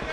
เ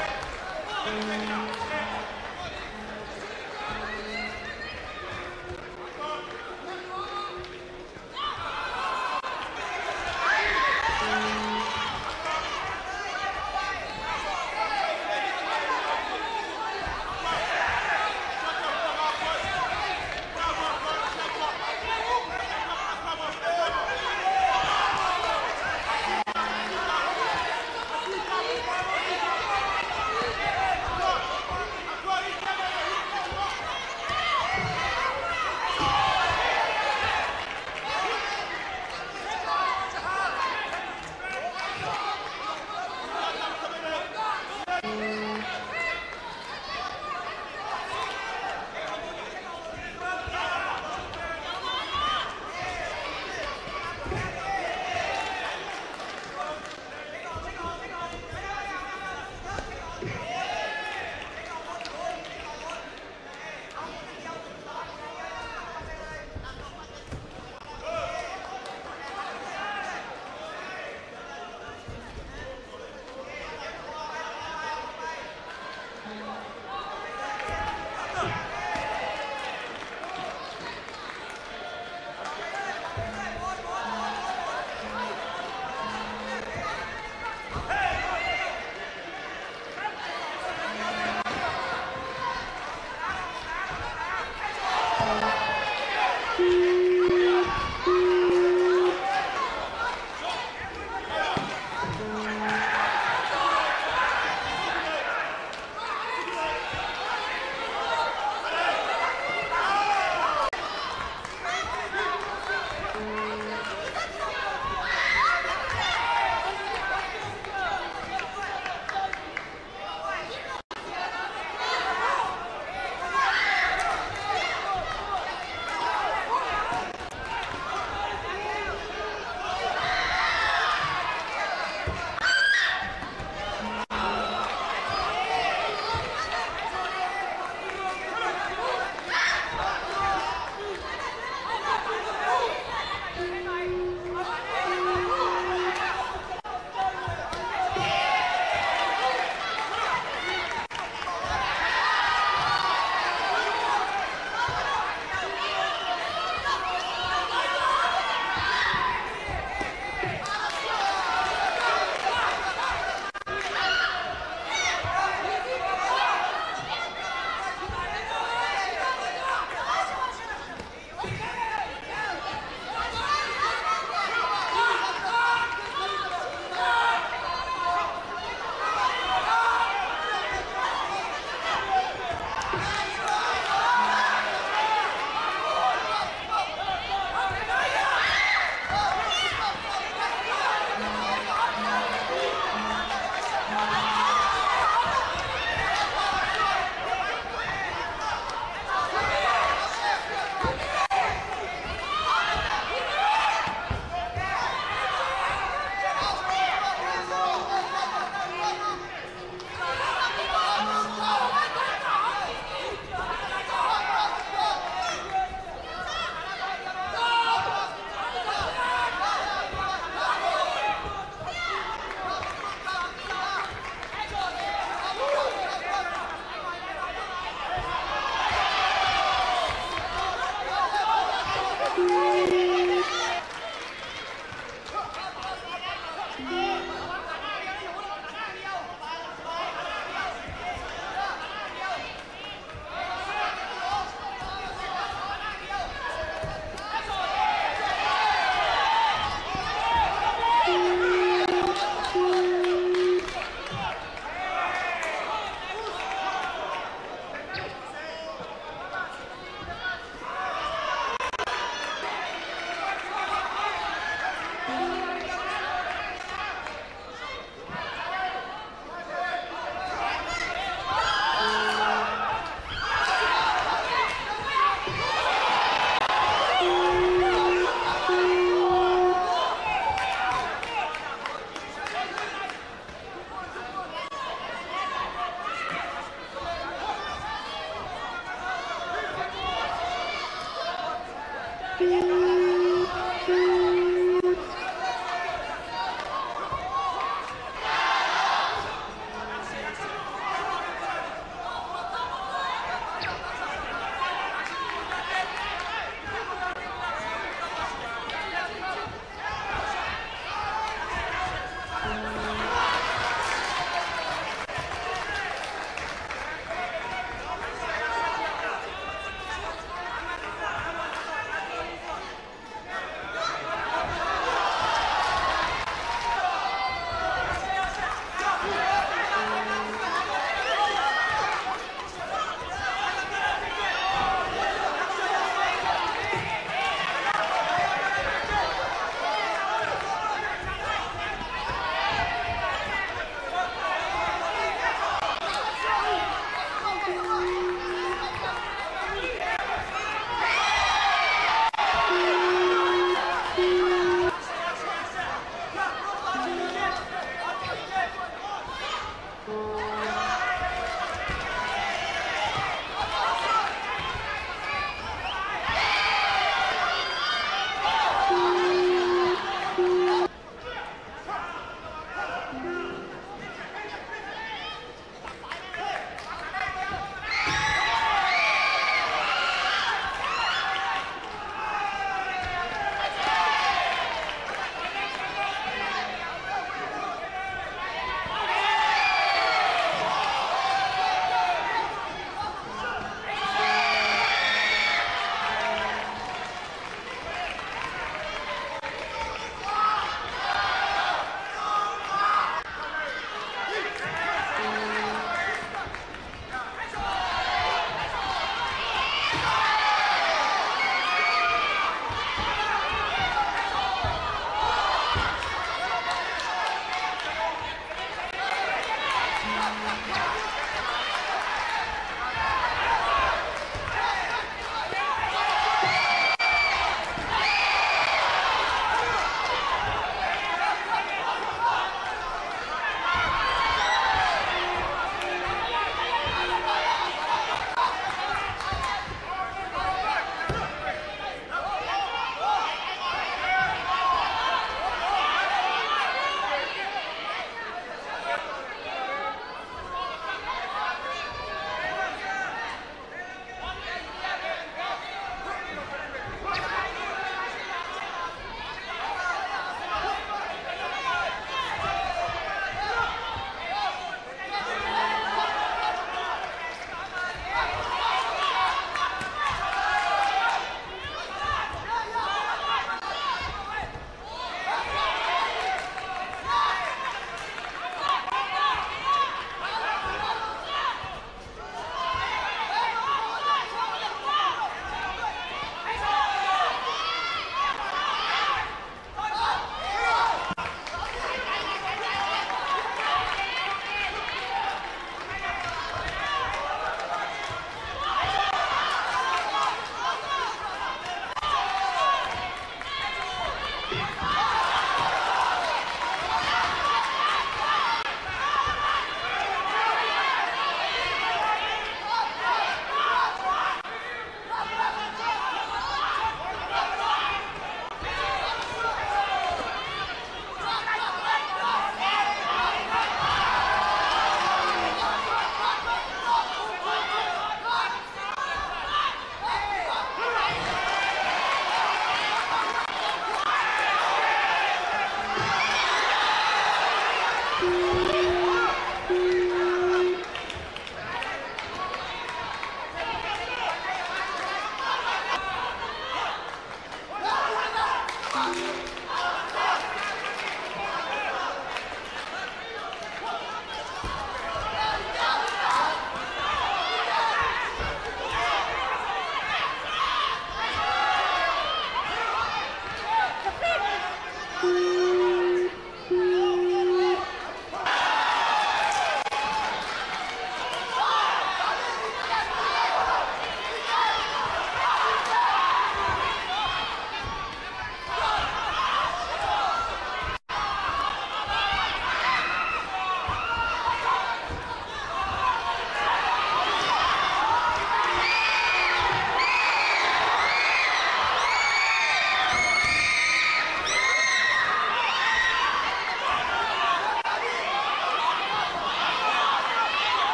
เ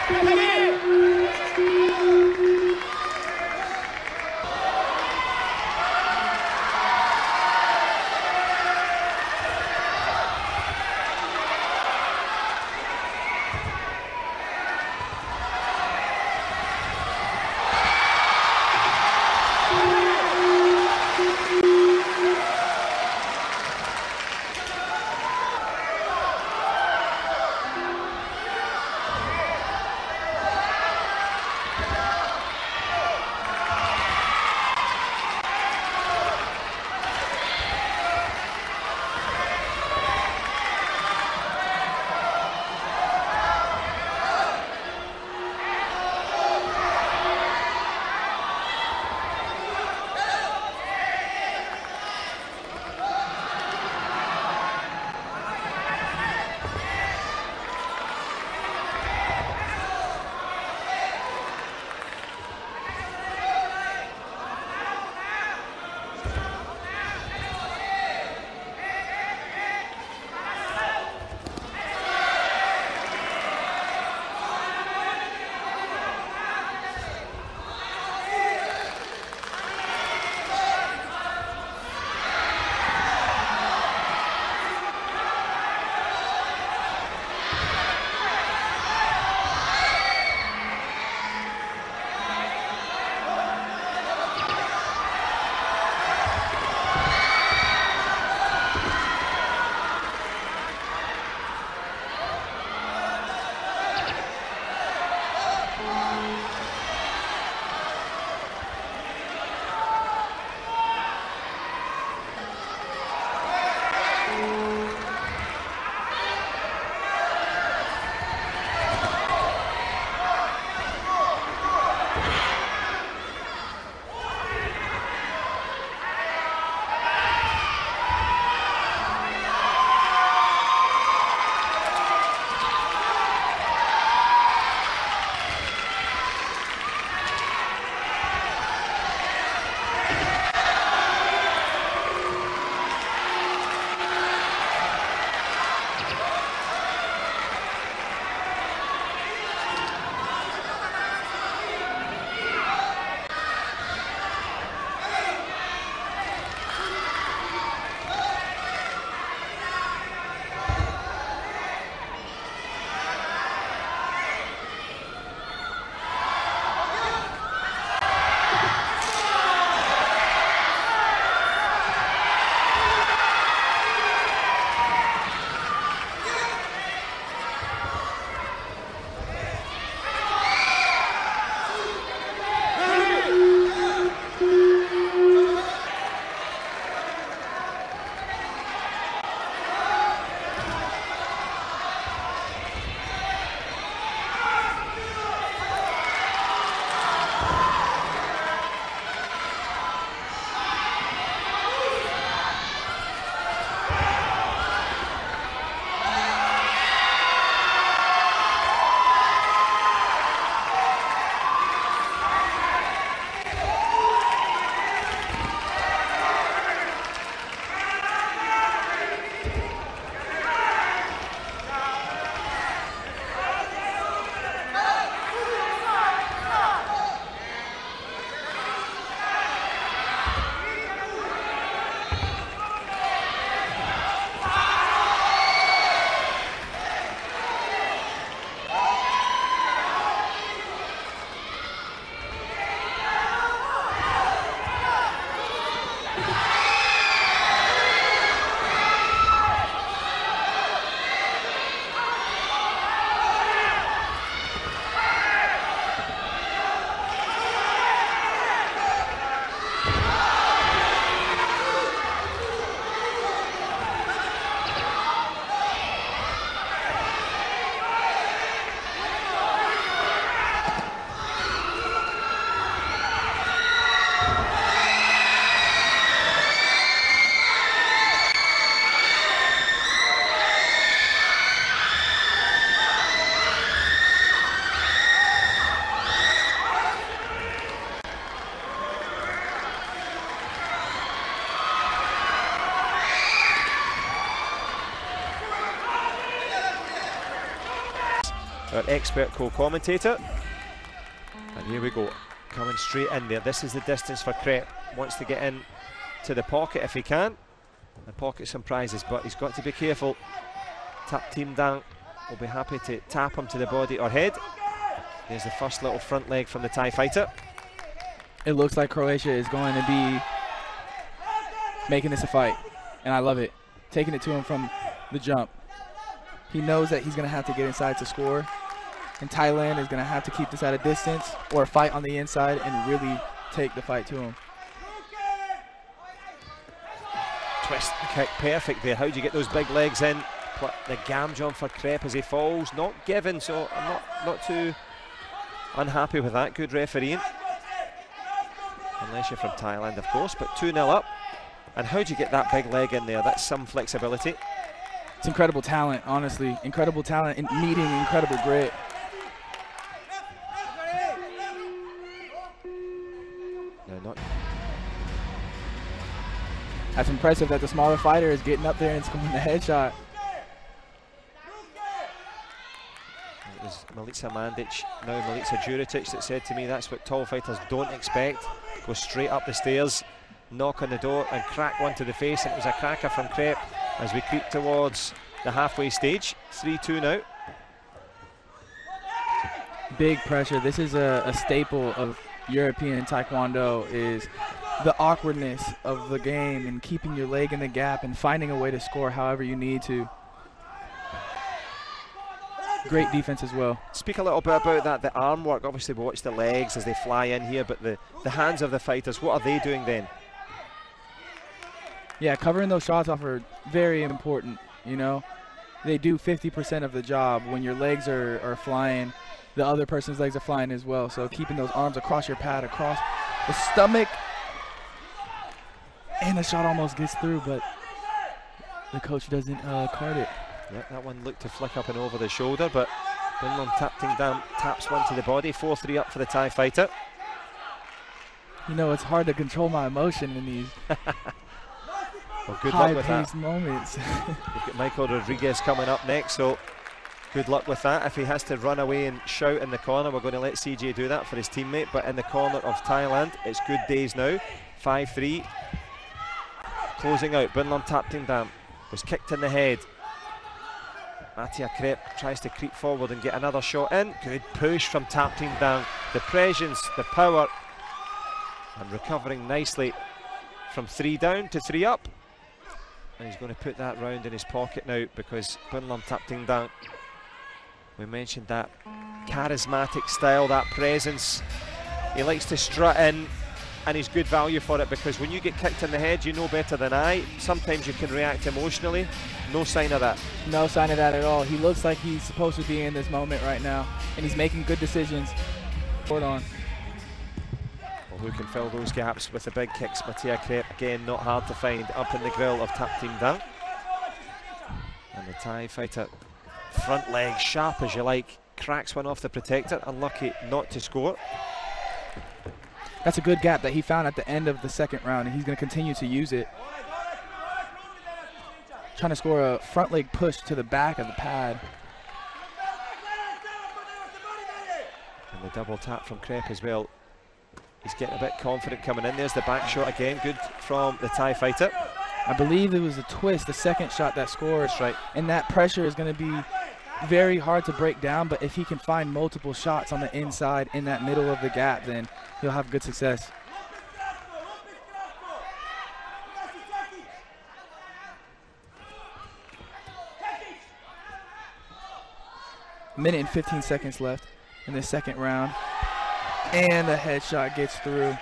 2 our expert co-commentator. And here we go, coming straight in there. This is the distance for CREP. Wants to get in to the pocket if he can. The pocket some prizes, but he's got to be careful. Tubtimdang will be happy to tap him to the body or head. There's the first little front leg from the Thai fighter. It looks like Croatia is going to be making this a fight, and I love it. Taking it to him from the jump. He knows that he's going to have to get inside to score, and Thailand is going to have to keep this at a distance or fight on the inside and really take the fight to him. Twist kick, perfect there. How do you get those big legs in? The gamjon for CREP as he falls, not given, so I'm not too unhappy with that. Good refereeing. Unless you're from Thailand, of course, but 2-0 up. And how do you get that big leg in there? That's some flexibility. It's incredible talent, honestly. Incredible talent and meeting incredible grit. No, not. That's impressive that the smaller fighter is getting up there and scoring the headshot. It was Matija Mandic, now Matija Juritic, that said to me that's what tall fighters don't expect. Go straight up the stairs, knock on the door and crack one to the face. And it was a cracker from CREP as we creep towards the halfway stage. 3-2 now. Big pressure. This is a staple of European Taekwondo, is the awkwardness of the game and keeping your leg in the gap and finding a way to score however you need to. Great defense as well. Speak a little bit about that, the arm work. Obviously we watch the legs as they fly in here, but the hands of the fighters, what are they doing then? Yeah, covering those shots off are very important, you know. They do 50% of the job. When your legs are flying, the other person's legs are flying as well. So keeping those arms across your pad, across the stomach, and the shot almost gets through, but the coach doesn't card it. Yeah, that one looked to flick up and over the shoulder, but Banlung Tubtimdang taps one to the body. 4-3 up for the Thai fighter. You know, it's hard to control my emotion in these well, good luck with that. Moments. We've got Michael Rodriguez coming up next, so good luck with that. If he has to run away and shout in the corner, we're going to let CJ do that for his teammate, but in the corner of Thailand, it's good days now. 5-3. Closing out, Banlung Tubtimdang was kicked in the head. Matija CREP tries to creep forward and get another shot in. Good push from Tubtimdang. The presence, the power, and recovering nicely from 3 down to 3 up. And he's going to put that round in his pocket now, because Banlung Tubtimdang, we mentioned that charismatic style, that presence. He likes to strut in, and he's good value for it, because when you get kicked in the head, you know better than I. Sometimes you can react emotionally. No sign of that. No sign of that at all. He looks like he's supposed to be in this moment right now, and he's making good decisions. Hold on. Well, who can fill those gaps with the big kicks? Matija CREP, again, not hard to find, up in the grill of Tubtimdang. And the Thai fighter, front leg, sharp as you like, cracks one off the protector, unlucky not to score. That's a good gap that he found at the end of the second round, and he's going to continue to use it. Trying to score a front leg push to the back of the pad. And the double tap from CREP as well. He's getting a bit confident coming in. There's the back shot again, good from the Thai fighter. I believe it was a twist, the second shot that scored. That's right. And that pressure is going to be very hard to break down, but if he can find multiple shots on the inside in that middle of the gap, then he'll have good success. Minute and 15 seconds left in the second round, and the headshot gets through.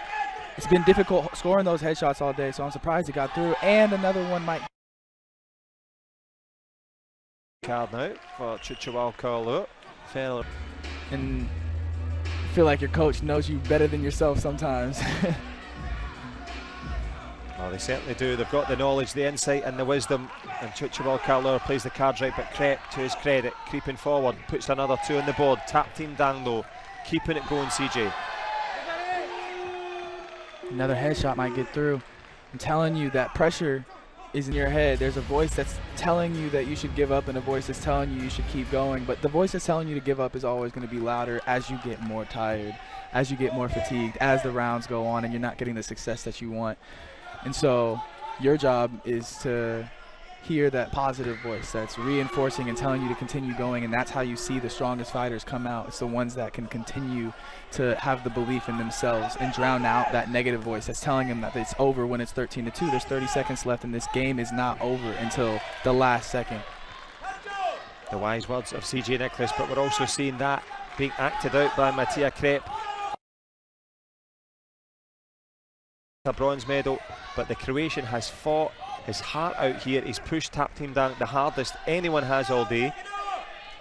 It's been difficult scoring those headshots all day, so I'm surprised he got through, and another one might. Card now for Chuchual Carlo. And I feel like your coach knows you better than yourself sometimes. Well, they certainly do. They've got the knowledge, the insight and the wisdom, and Chuchual Carlo plays the cards right, but CREP, to his credit, creeping forward, puts another 2 on the board. Tubtimdang though, keeping it going, CJ. Another headshot might get through. I'm telling you, that pressure is in your head. There's a voice that's telling you that you should give up and a voice that's telling you you should keep going. But the voice that's telling you to give up is always going to be louder as you get more tired, as you get more fatigued, as the rounds go on and you're not getting the success that you want. And so your job is to hear that positive voice that's reinforcing and telling you to continue going, and that's how you see the strongest fighters come out. It's the ones that can continue to have the belief in themselves and drown out that negative voice that's telling them that it's over when it's 13-2. There's 30 seconds left and this game is not over until the last second. The wise words of CJ Nicholas, but we're also seeing that being acted out by Matija CREP. A bronze medal, but the Croatian has fought his heart out here. He's pushed Tubtimdang the hardest anyone has all day,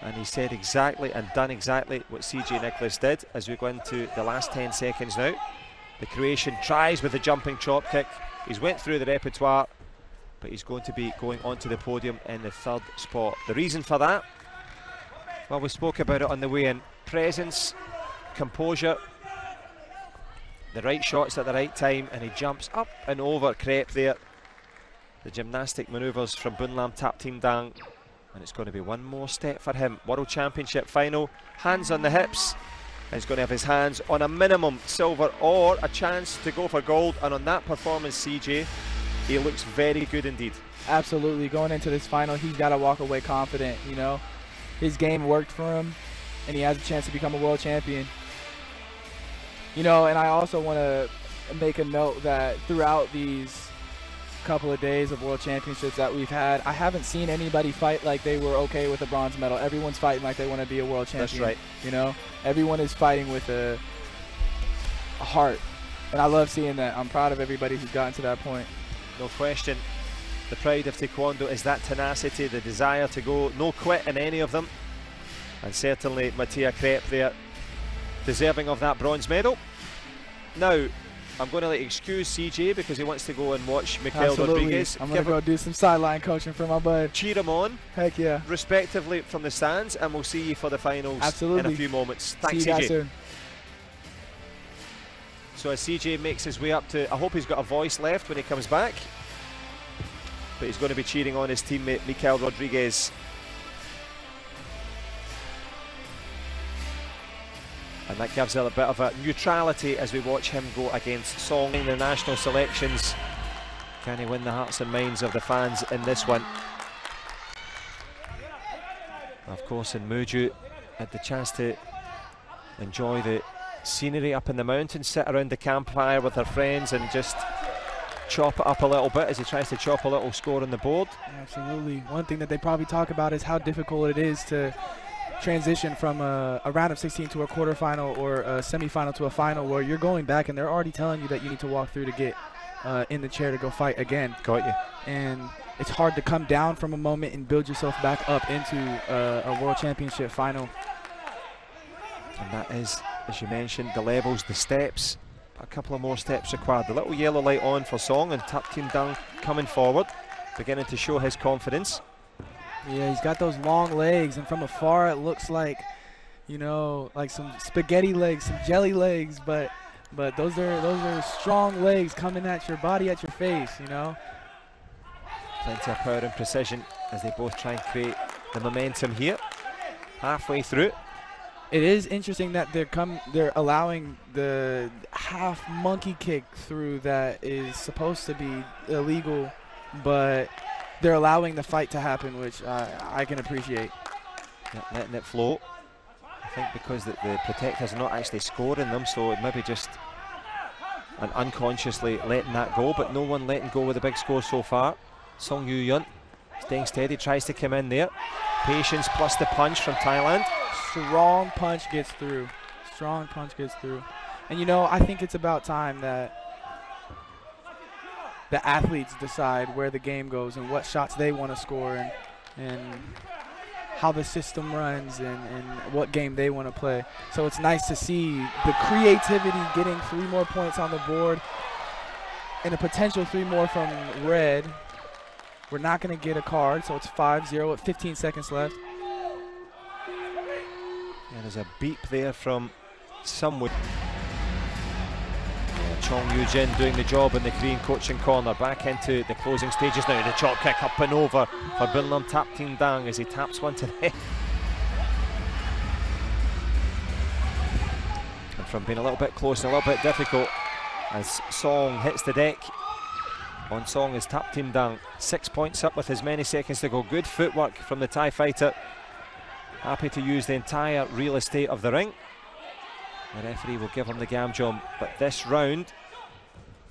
and he said exactly and done exactly what CJ Nicholas did. As we go into the last 10 seconds now, the Croatian tries with the jumping chop kick. He's went through the repertoire, but he's going to be going onto the podium in the 3rd spot. The reason for that, well, we spoke about it on the way in. Presence, composure, the right shots at the right time, and he jumps up and over CREP there. The gymnastic manoeuvres from Banlung Tubtimdang, and it's going to be one more step for him. World Championship final, hands on the hips, and he's going to have his hands on a minimum silver or a chance to go for gold. And on that performance, CJ, he looks very good indeed. Absolutely. Going into this final, he's got to walk away confident. You know, his game worked for him, and he has a chance to become a world champion. You know, and I also want to make a note that throughout these couple of days of world championships that we've had, I haven't seen anybody fight like they were okay with a bronze medal. Everyone's fighting like they want to be a world champion. That's right. You know, everyone is fighting with a heart, and I love seeing that. I'm proud of everybody who's gotten to that point. No question. The pride of Taekwondo is that tenacity, the desire to go no quit in any of them, and certainly Matija CREP there, deserving of that bronze medal. Now, I'm going to excuse CJ because he wants to go and watch Mikhail Rodriguez. I'm going to go do some sideline coaching for my bud. Cheer him on. Heck yeah. Respectively from the stands, and we'll see you for the finals in a few moments. Thanks, see you guys CJ. soon. So as CJ makes his way up to, I hope he's got a voice left when he comes back, but he's going to be cheering on his teammate Mikhail Rodriguez. And that gives it a bit of a neutrality as we watch him go against Song in the national selections. Can he win the hearts and minds of the fans in this one? Of course, in Muju, had the chance to enjoy the scenery up in the mountains, sit around the campfire with her friends and just chop it up a little bit as he tries to chop a little score on the board. Absolutely. One thing that they probably talk about is how difficult it is to transition from a round of 16 to a quarterfinal or a semifinal to a final, where you're going back and they're already telling you that you need to walk through to get in the chair to go fight again. Got you. And it's hard to come down from a moment and build yourself back up into a world championship final. And that is, as you mentioned, the levels, the steps. A couple of more steps required. The little yellow light on for Song, and Tubtimdang coming forward, beginning to show his confidence. Yeah, he's got those long legs, and from afar it looks like, you know, like some spaghetti legs, some jelly legs, but those are strong legs coming at your body, at your face, you know. Plenty of power and precision as they both try and create the momentum here. Halfway through. It is interesting that they're allowing the half monkey kick through that is supposed to be illegal, but they're allowing the fight to happen, which I can appreciate. Yeah, letting it flow. I think because the protectors are not actually scoring them, so it maybe just and unconsciously letting that go, but no one letting go with a big score so far. Song Yuhyeon staying steady, tries to come in there. Patience plus the punch from Thailand. Strong punch gets through. Strong punch gets through. And you know, I think it's about time that the athletes decide where the game goes and what shots they want to score and how the system runs and what game they want to play. So it's nice to see the creativity getting 3 more points on the board and a potential 3 more from red. We're not going to get a card, so it's 5-0 with 15 seconds left. And there's a beep there from somewhere. Chong Yoo-jin doing the job in the Korean coaching corner. Back into the closing stages now. The chop kick up and over for Banlung Tubtimdang as he taps one to the head. And from being a little bit close and a little bit difficult, as Song hits the deck. On Song is Tubtimdang, 6 points up with as many seconds to go. Good footwork from the Thai fighter. Happy to use the entire real estate of the ring. The referee will give him the gamjom, but this round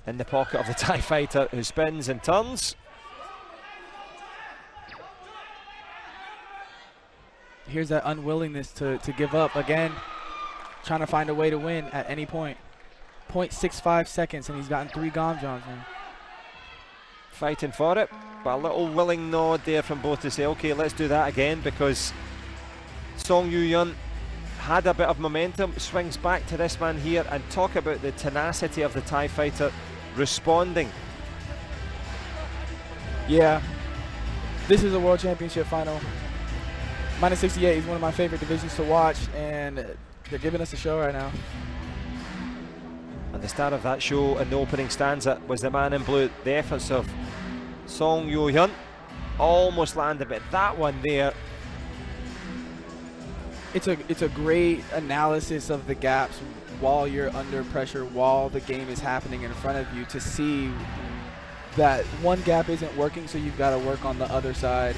in the pocket of the Thai fighter who spins and turns. Here's that unwillingness to give up again, trying to find a way to win at any point. 0.65 seconds and he's gotten 3 gamjoms now. Fighting for it, but a little willing nod there from both to say, okay, let's do that again, because Song Yoo-yeon had a bit of momentum, swings back to this man here, and talk about the tenacity of the Thai fighter responding. Yeah, this is a World Championship final. Minus 68 is one of my favorite divisions to watch, and they're giving us a show right now. And the star of that show in the opening stanza was the man in blue. The efforts of Song Yoo-yeon almost landed, but that one there. It's a great analysis of the gaps while you're under pressure, while the game is happening in front of you, to see that one gap isn't working, so you've got to work on the other side.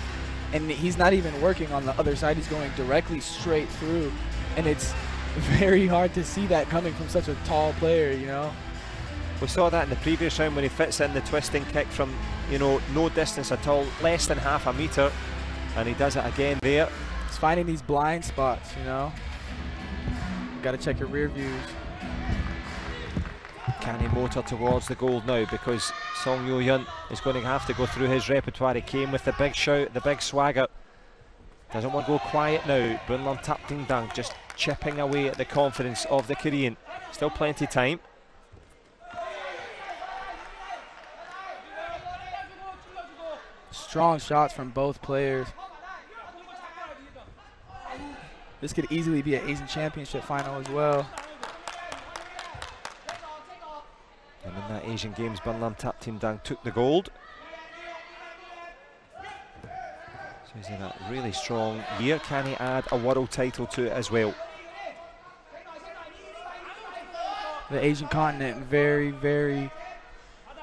And he's not even working on the other side, he's going directly straight through. And it's very hard to see that coming from such a tall player, you know. We saw that in the previous round when he fits in the twisting kick from, you know, no distance at all, less than half a meter, and he does it again there. It's finding these blind spots, you know. You got to check your rear views. Can he motor towards the gold now, because Song Yoo-yeon is going to have to go through his repertoire. He came with the big shout, the big swagger. Doesn't want to go quiet now. Banlung Tubtimdang just chipping away at the confidence of the Korean. Still plenty of time. Strong shots from both players. This could easily be an Asian Championship final as well. And in that Asian Games, Banlung Tubtimdang took the gold. So he's in a really strong year. Can he add a world title to it as well? The Asian continent, very, very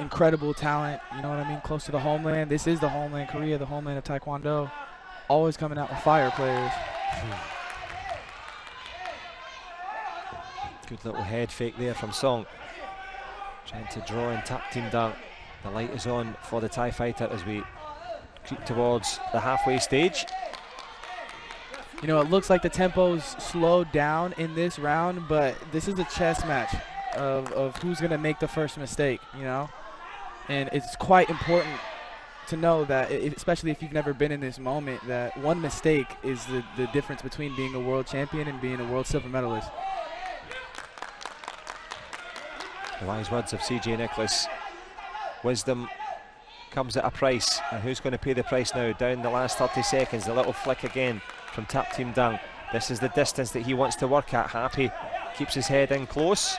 incredible talent, you know what I mean, close to the homeland. This is the homeland, Korea, the homeland of Taekwondo. Always coming out with fire players. Good little head fake there from Song. Trying to draw in Tubtimdang. The light is on for the Thai fighter as we creep towards the halfway stage. You know, it looks like the tempo's slowed down in this round, but this is a chess match of who's going to make the first mistake, you know? And it's quite important to know that, especially if you've never been in this moment, that one mistake is the difference between being a world champion and being a world silver medalist. The wise words of CJ Nicholas. Wisdom comes at a price, and who's going to pay the price now? Down the last 30 seconds, the little flick again from Tubtimdang. This is the distance that he wants to work at. Happy keeps his head in close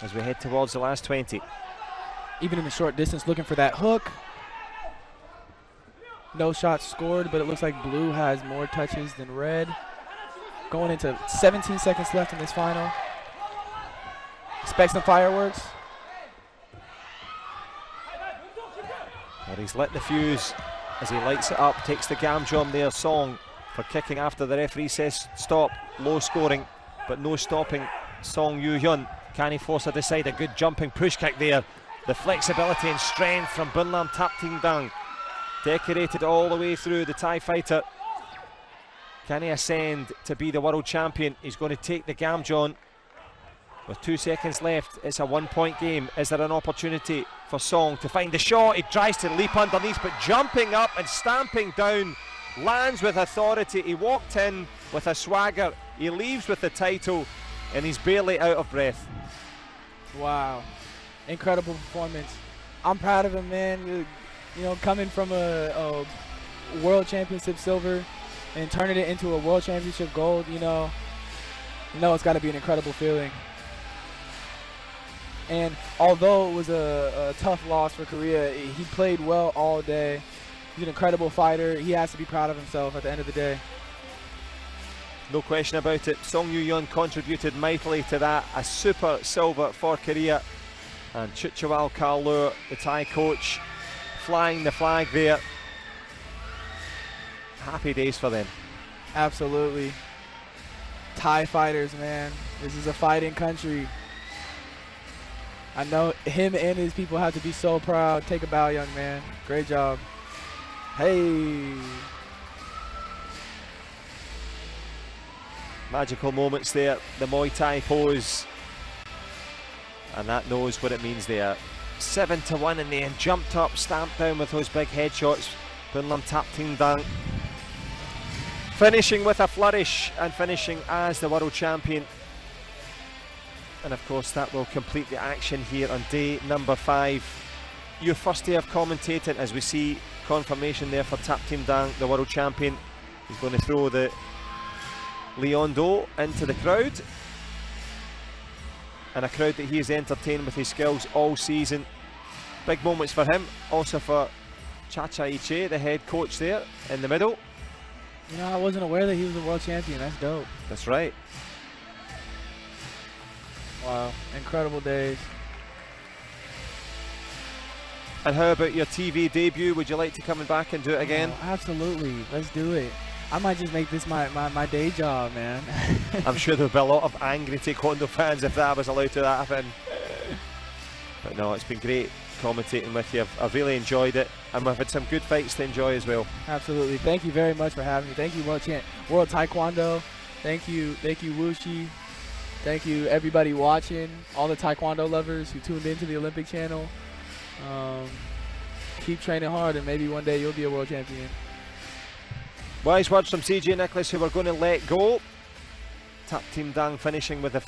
as we head towards the last 20. Even in the short distance, looking for that hook. No shots scored, but it looks like blue has more touches than red. Going into 17 seconds left in this final. Expect some fireworks. Well, he's lit the fuse as he lights it up, takes the gamjom there. Song for kicking after the referee says stop. Low scoring, but no stopping Song Yoo-yeon. Can he force her to side? A good jumping push kick there. The flexibility and strength from Banlung Tubtimdang, decorated all the way through the Thai fighter. Can he ascend to be the world champion? He's going to take the gamjom. With 2 seconds left, it's a 1-point game. Is there an opportunity for Song to find the shot? He tries to leap underneath, but jumping up and stamping down, lands with authority. He walked in with a swagger. He leaves with the title, and he's barely out of breath. Wow, incredible performance. I'm proud of him, man. You know, coming from a World Championship silver and turning it into a World Championship gold, you know it's got to be an incredible feeling. And although it was a tough loss for Korea, he played well all day. He's an incredible fighter. He has to be proud of himself at the end of the day. No question about it. Song Yuhyeon contributed mightily to that. A super silver for Korea. And Chuchawal Kalur, the Thai coach, flying the flag there. Happy days for them. Absolutely. Thai fighters, man. This is a fighting country. I know him and his people have to be so proud. Take a bow, young man. Great job. Hey. Magical moments there. The Muay Thai pose. And that knows what it means there. 7-1 in the end. Jumped up, stamped down with those big headshots. Banlung Tubtimdang. Finishing with a flourish and finishing as the world champion. And of course that will complete the action here on day number 5. Your first day of commentating, as we see confirmation there for Tubtimdang, the world champion. He's going to throw the Leondo into the crowd. And a crowd that he has entertained with his skills all season. Big moments for him, also for Chacha Iche, the head coach there in the middle. You know, I wasn't aware that he was a world champion. That's dope. That's right. Wow, incredible days. And how about your TV debut? Would you like to come back and do it again? Oh, absolutely, let's do it. I might just make this my day job, man. I'm sure there'll be a lot of angry Taekwondo fans if that was allowed to happen. But no, it's been great commentating with you. I've really enjoyed it, and we've had some good fights to enjoy as well. Absolutely. Thank you very much for having me. Thank you, World Taekwondo. Thank you, Wuxi. Thank you, everybody watching, all the Taekwondo lovers who tuned into the Olympic channel. Keep training hard, and maybe one day you'll be a world champion. Wise words from CJ Nicholas, who we're going to let go. Tubtimdang finishing with a